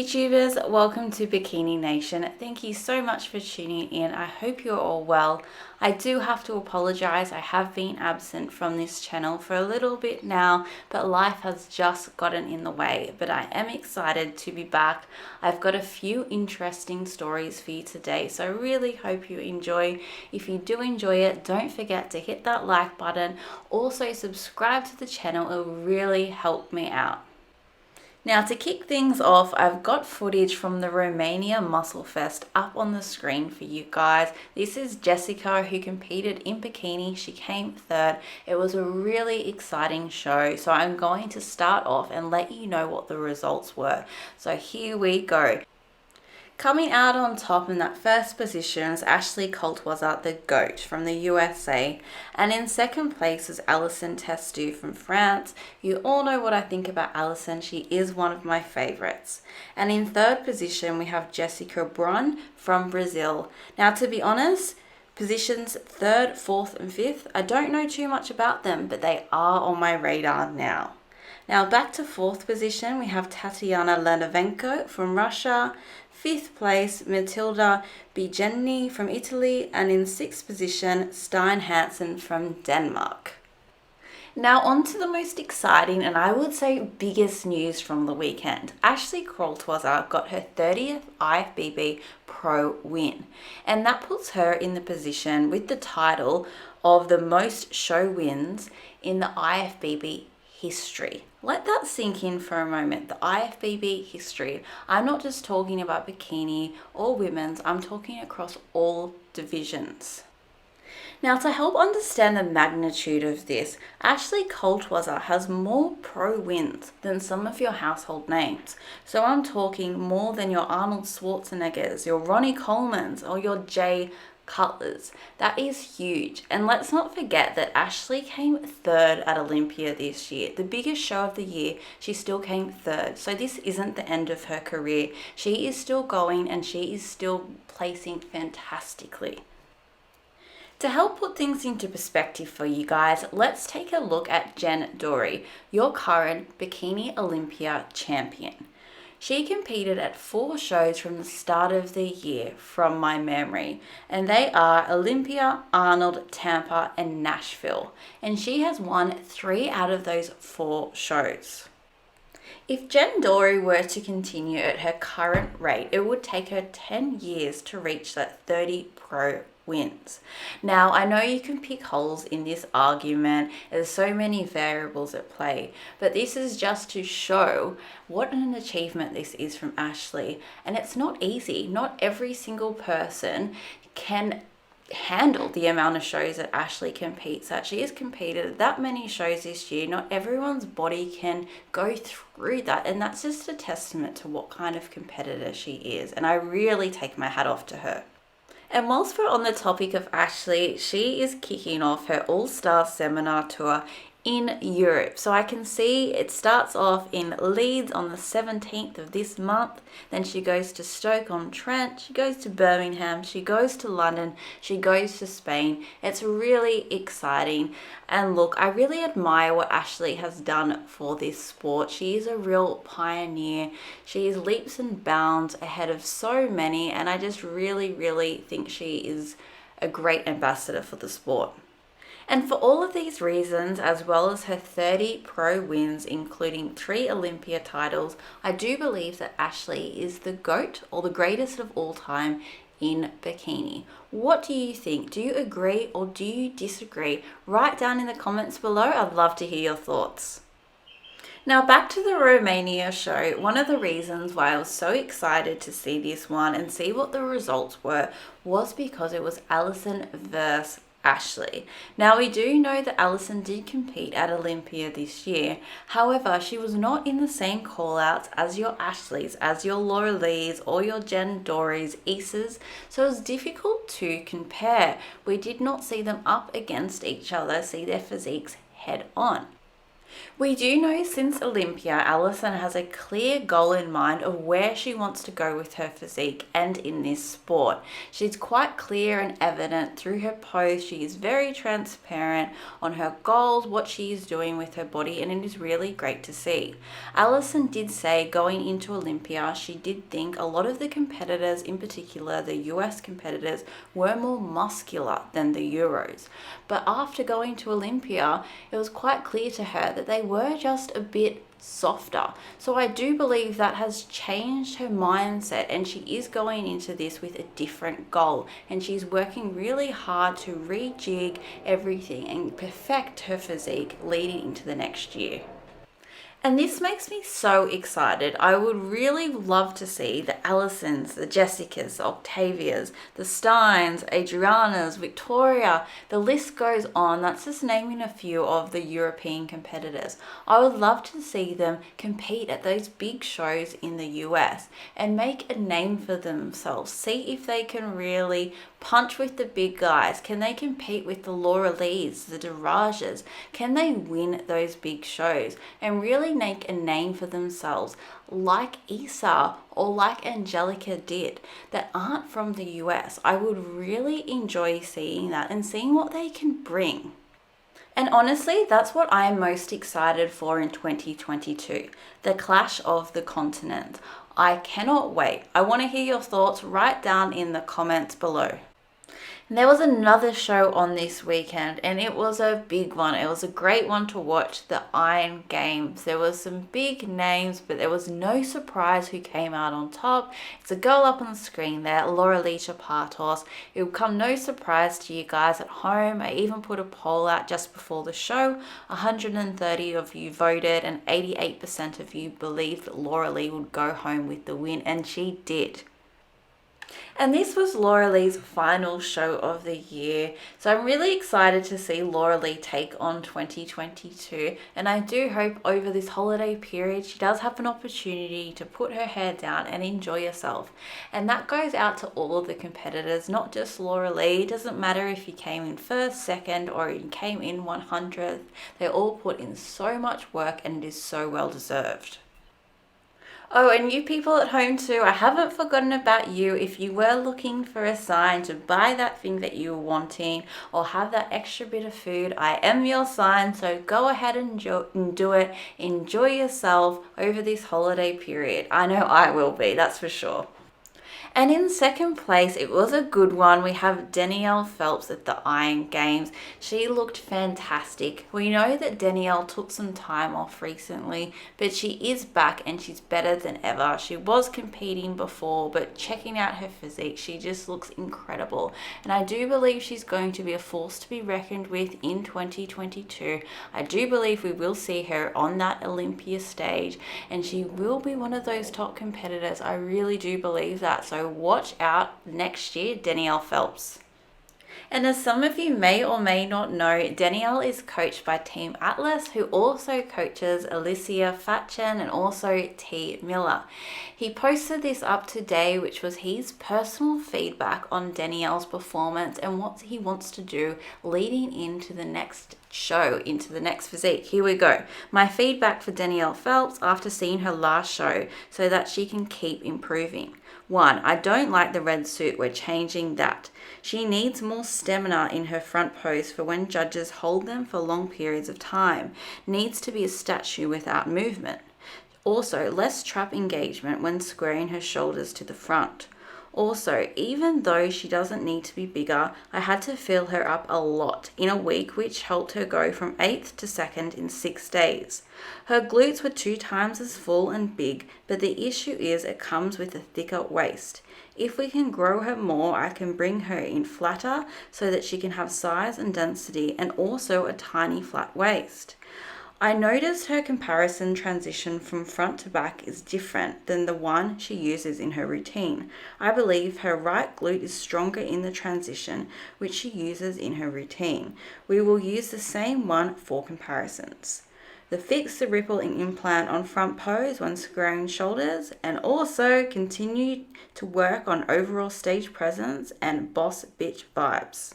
YouTubers, welcome to Bikini Nation. Thank you so much for tuning in. I hope you're all well. I do have to apologize. I have been absent from this channel for a little bit now, but life has just gotten in the way. But I am excited to be back. I've got a few interesting stories for you today, so I really hope you enjoy. If you do enjoy it, don't forget to hit that like button. Also subscribe to the channel. It will really help me out. Now, to kick things off, I've got footage from the Romania Muscle Fest up on the screen for you guys. This is Jessica, who competed in bikini. She came third. It was a really exciting show, so I'm going to start off and let you know what the results were. So here we go. Coming out on top in that first position is Kaltwasser, the GOAT from the USA. And in second place is Allison Testu from France. You all know what I think about Allison. She is one of my favorites. And in third position, we have Jessica Brun from Brazil. Now, to be honest, positions third, fourth, and fifth, I don't know too much about them, but they are on my radar now. Now, back to fourth position, we have Tatiana Lenovenko from Russia. Fifth place, Matilda Bigeni from Italy, and in sixth position, Stein Hansen from Denmark. Now on to the most exciting and I would say biggest news from the weekend. Kaltwasser got her 30th IFBB Pro win, and that puts her in the position with the title of the most show wins in the IFBB history. Let that sink in for a moment. The IFBB history. I'm not just talking about bikini or women's, I'm talking across all divisions. Now, to help understand the magnitude of this, Kaltwasser has more pro wins than some of your household names. So I'm talking more than your Arnold Schwarzeneggers, your Ronnie Colemans, or your Jay Cutlers. That is huge. And let's not forget that Ashley came third at Olympia this year. The biggest show of the year, she still came third. So this isn't the end of her career. She is still going and she is still placing fantastically. To help put things into perspective for you guys, let's take a look at Jen Dory, your current Bikini Olympia champion. She competed at 4 shows from the start of the year from my memory, and they are Olympia, Arnold, Tampa, and Nashville, and she has won 3 out of those 4 shows. If Jen Dory were to continue at her current rate, it would take her 10 years to reach that 30 pro wins. Now, I know you can pick holes in this argument. There's so many variables at play, but this is just to show what an achievement this is from Ashley. And it's not easy. Not every single person can handle the amount of shows that Ashley competes at. She has competed at that many shows this year. Not everyone's body can go through that, and that's just a testament to what kind of competitor she is, and I really take my hat off to her. And whilst we're on the topic of Ashley, she is kicking off her All-Star Seminar Tour in Europe. So I can see it starts off in Leeds on the 17th of this month. Then she goes to Stoke-on-Trent, she goes to Birmingham, she goes to London, she goes to Spain. It's really exciting. And look, I really admire what Ashley has done for this sport. She is a real pioneer. She is leaps and bounds ahead of so many, and I just really think she is a great ambassador for the sport. And for all of these reasons, as well as her 30 pro wins, including 3 Olympia titles, I do believe that Ashley is the GOAT, or the greatest of all time, in bikini. What do you think? Do you agree or do you disagree? Write down in the comments below. I'd love to hear your thoughts. Now back to the Romania show. One of the reasons why I was so excited to see this one and see what the results were was because it was Allison versus Ashley. Now, we do know that Allison did compete at Olympia this year. However, she was not in the same call-outs as your Ashleys, as your Lauralies, or your Jen Dorys, Isas, so it was difficult to compare. We did not see them up against each other, see their physiques head on. We do know since Olympia, Allison has a clear goal in mind of where she wants to go with her physique and in this sport. She's quite clear and evident through her posts. She is very transparent on her goals, what she is doing with her body, and it is really great to see. Allison did say going into Olympia, she did think a lot of the competitors, in particular the US competitors, were more muscular than the Euros. But after going to Olympia, it was quite clear to her that they were just a bit softer. So I do believe that has changed her mindset, and she is going into this with a different goal, and she's working really hard to rejig everything and perfect her physique leading into the next year. And this makes me so excited. I would really love to see the Allisons, the Jessicas, the Octavias, the Steins, Adrianas, Victoria, the list goes on. That's just naming a few of the European competitors. I would love to see them compete at those big shows in the US and make a name for themselves. See if they can really punch with the big guys. Can they compete with the Lauralies, the Darajas? Can they win those big shows and really make a name for themselves like Isa or like Angelica did that aren't from the US? I would really enjoy seeing that and seeing what they can bring. And honestly, that's what I'm most excited for in 2022, the clash of the continents. I cannot wait. I want to hear your thoughts. Write down in the comments below. And there was another show on this weekend, and it was a big one. It was a great one to watch, the Iron Games. There was some big names, but there was no surprise who came out on top. It's a girl up on the screen there, Lauralie Chapados. It will come no surprise to you guys at home. I even put a poll out just before the show. 130 of you voted, and 88% of you believed that Lauralie would go home with the win, and she did. And this was Lauralie's final show of the year. So I'm really excited to see Lauralie take on 2022. And I do hope over this holiday period, she does have an opportunity to put her hair down and enjoy herself. And that goes out to all of the competitors, not just Lauralie. It doesn't matter if you came in first, second, or you came in 100th. They all put in so much work, and it is so well deserved. Oh, and you people at home too, I haven't forgotten about you. If you were looking for a sign to buy that thing that you were wanting or have that extra bit of food, I am your sign. So go ahead and do it. Enjoy yourself over this holiday period. I know I will be, that's for sure. And in second place, it was a good one. We have Dani Phelps at the Iron Games. She looked fantastic. We know that Danielle took some time off recently, but she is back and she's better than ever. She was competing before, but checking out her physique, she just looks incredible. And I do believe she's going to be a force to be reckoned with in 2022. I do believe we will see her on that Olympia stage, and she will be one of those top competitors. I really do believe that. So watch out next year, Dani Phelps. And as some of you may or may not know, Danielle is coached by Team Atlas, who also coaches Alessia, Facchin, and also T. Miller. He posted this up today, which was his personal feedback on Danielle's performance and what he wants to do leading into the next show, into the next physique. Here we go. My feedback for Dani Phelps after seeing her last show so that she can keep improving. 1. I don't like the red suit. We're changing that. She needs more stamina in her front pose for when judges hold them for long periods of time. Needs to be a statue without movement. Also, less trap engagement when squaring her shoulders to the front. Also, even though she doesn't need to be bigger, I had to fill her up a lot in a week, which helped her go from 8th to 2nd in 6 days. Her glutes were 2 times as full and big, but the issue is it comes with a thicker waist. If we can grow her more, I can bring her in flatter so that she can have size and density and also a tiny flat waist. I noticed her comparison transition from front to back is different than the one she uses in her routine. I believe her right glute is stronger in the transition, which she uses in her routine. We will use the same one for comparisons. Fix the ripple and implant on front pose when squaring shoulders, and also continue to work on overall stage presence and boss bitch vibes.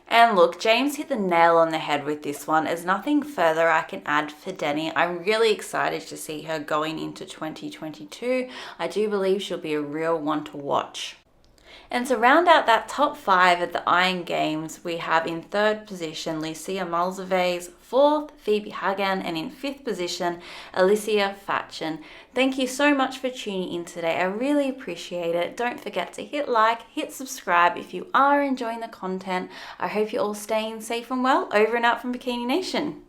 And look, James hit the nail on the head with this one. There's nothing further I can add for Dani. I'm really excited to see her going into 2022. I do believe she'll be a real one to watch. And to round out that top 5 at the Iron Games, we have in 3rd position Lucia Malavaze, 4th Phoebe Hagan, and in 5th position Alessia Facchin. Thank you so much for tuning in today. I really appreciate it. Don't forget to hit like, hit subscribe if you are enjoying the content. I hope you're all staying safe and well. Over and out from Bikini Nation.